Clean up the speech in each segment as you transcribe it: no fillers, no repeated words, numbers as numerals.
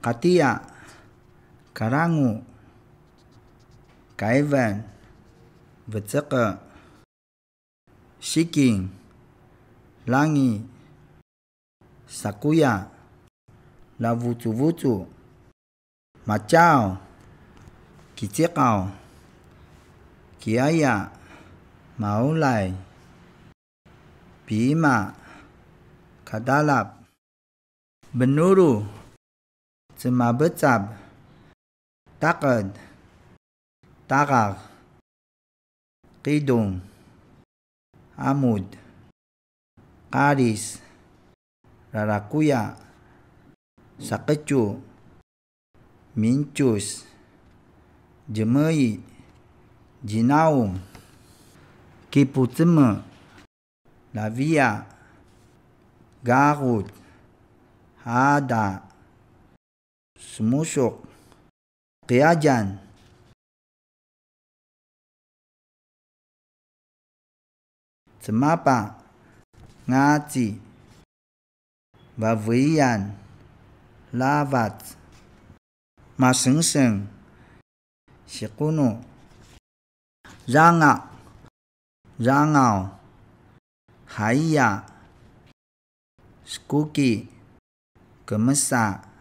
katia, karangu, kaivan, vetseka, shiking, langi, sakuya, lavutu-vutu, macau, kicikau, kiaya, maulai, pima, kadalap, benuru, cemabecab, takad, takak, kidung, amud, karis, rarakuya, sakecu, mincus, jemei, jinaung, kipuceme, lavia, garut, hada, semusuk, kiajan, cemapa, ngaci, bavian, lavat, masengseng, sikunu, zanga, zangau, haya, skuki, kemesa,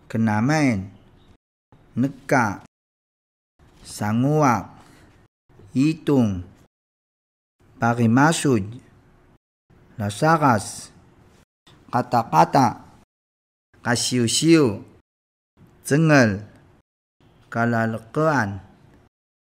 kenamain, neka, sanguak, hitung, parimasud, lasaras, kata-kata, kasiu-siu, cengel, kalalekean,